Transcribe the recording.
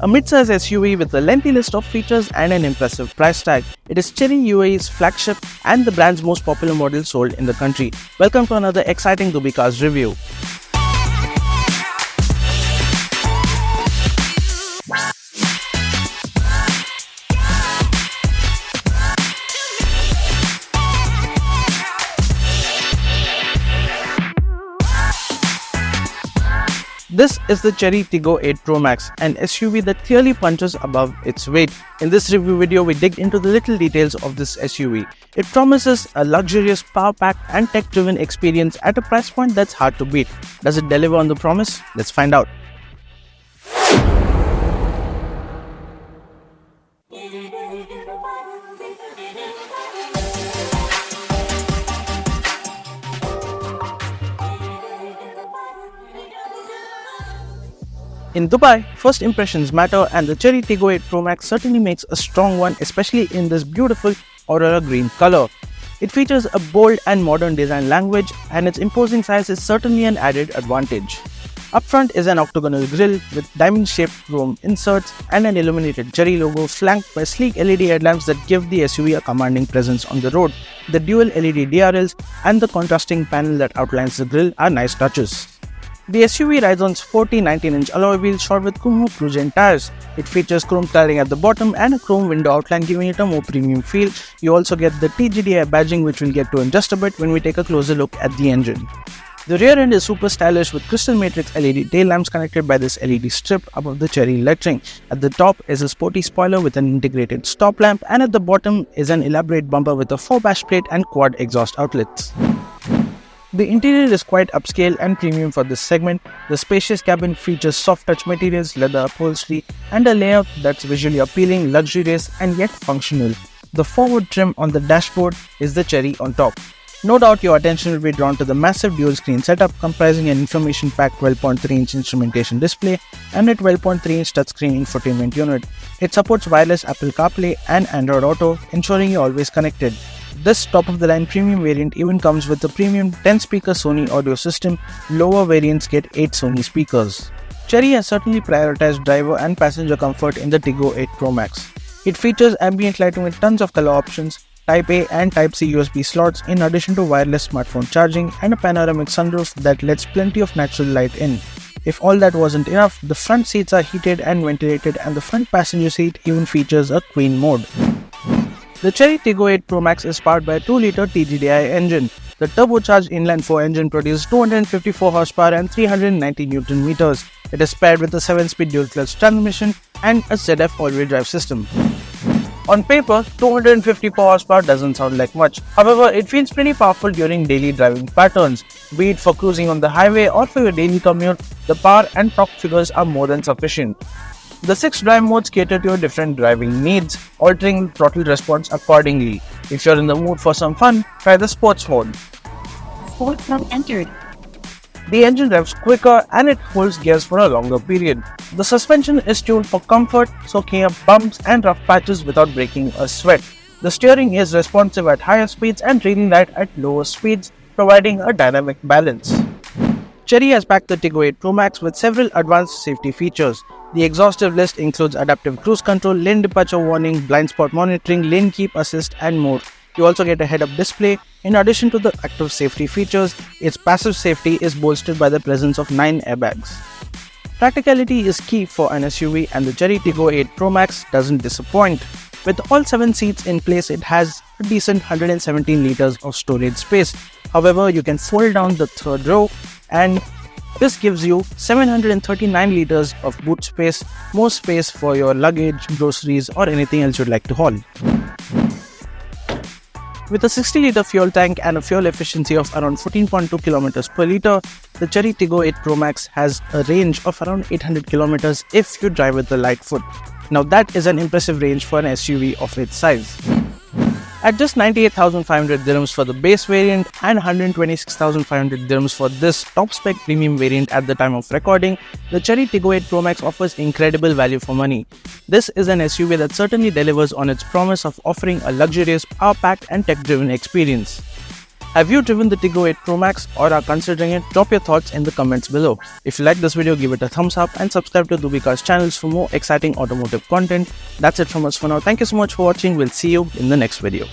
A midsize SUV with a lengthy list of features and an impressive price tag. It is Chery UAE's flagship and the brand's most popular model sold in the country. Welcome to another exciting Dubai Cars review. This is the Chery Tiggo 8 Pro Max, an SUV that clearly punches above its weight. In this review video, we dig into the little details of this SUV. It promises a luxurious, power-packed and tech-driven experience at a price point that's hard to beat. Does it deliver on the promise? Let's find out. In Dubai, first impressions matter, and the Chery Tiggo 8 Pro Max certainly makes a strong one, especially in this beautiful aurora green color. It features a bold and modern design language, and its imposing size is certainly an added advantage. Up front is an octagonal grille with diamond-shaped chrome inserts and an illuminated Chery logo flanked by sleek LED headlamps that give the SUV a commanding presence on the road. The dual LED DRLs and the contrasting panel that outlines the grille are nice touches. The SUV rides on sporty 19-inch alloy wheels shod with Kumho Cruzen tires. It features chrome cladding at the bottom and a chrome window outline, giving it a more premium feel. You also get the TGDI badging, which we'll get to in just a bit when we take a closer look at the engine. The rear end is super stylish with crystal matrix LED tail lamps connected by this LED strip above the Chery lettering. At the top is a sporty spoiler with an integrated stop lamp, and at the bottom is an elaborate bumper with a 4-bash plate and quad exhaust outlets. The interior is quite upscale and premium for this segment. The spacious cabin features soft touch materials, leather upholstery, and a layout that's visually appealing, luxurious, and yet functional. The forward trim on the dashboard is the cherry on top. No doubt your attention will be drawn to the massive dual screen setup comprising an information-packed 12.3-inch instrumentation display and a 12.3-inch touchscreen infotainment unit. It supports wireless Apple CarPlay and Android Auto, ensuring you're always connected. This top-of-the-line premium variant even comes with a premium 10-speaker Sony audio system. Lower variants get 8 Sony speakers. Chery has certainly prioritized driver and passenger comfort in the Tiggo 8 Pro Max. It features ambient lighting with tons of color options, Type A and Type C USB slots, in addition to wireless smartphone charging and a panoramic sunroof that lets plenty of natural light in. If all that wasn't enough, the front seats are heated and ventilated, and the front passenger seat even features a queen mode. The Chery Tiggo 8 Pro Max is powered by a 2-liter TGDI engine. The turbocharged inline-4 engine produces 254 horsepower and 390 Newton meters. It is paired with a 7-speed dual-clutch transmission and a ZF all-wheel drive system. On paper, 254 horsepower doesn't sound like much. However, it feels pretty powerful during daily driving patterns. Be it for cruising on the highway or for your daily commute, the power and torque figures are more than sufficient. The 6 drive modes cater to your different driving needs, altering the throttle response accordingly. If you're in the mood for some fun, try the sports mode. Sports mode entered. The engine revs quicker and it holds gears for a longer period. The suspension is tuned for comfort, soaking up bumps and rough patches without breaking a sweat. The steering is responsive at higher speeds and really light at lower speeds, providing a dynamic balance. Chery has packed the Tiggo 8 Pro Max with several advanced safety features. The exhaustive list includes adaptive cruise control, lane departure warning, blind spot monitoring, lane keep assist, and more. You also get a head-up display. In addition to the active safety features, its passive safety is bolstered by the presence of 9 airbags. Practicality is key for an SUV, and the Chery Tiggo 8 Pro Max doesn't disappoint. With all 7 seats in place, it has a decent 117 liters of storage space. However, you can fold down the third row, and this gives you 739 liters of boot space, more space for your luggage, groceries, or anything else you'd like to haul. With a 60-liter fuel tank and a fuel efficiency of around 14.2 kilometers per liter, the Chery Tiggo 8 Pro Max has a range of around 800 kilometers if you drive with a light foot. Now that is an impressive range for an SUV of its size. At just 98,500 dirhams for the base variant and 126,500 dirhams for this top-spec premium variant at the time of recording, the Chery Tiggo 8 Pro Max offers incredible value for money. This is an SUV that certainly delivers on its promise of offering a luxurious, power-packed and tech-driven experience. Have you driven the Tiggo 8 Pro Max or are considering it? Drop your thoughts in the comments below. If you like this video, give it a thumbs up and subscribe to Dubika's channels for more exciting automotive content. That's it from us for now. Thank you so much for watching. We'll see you in the next video.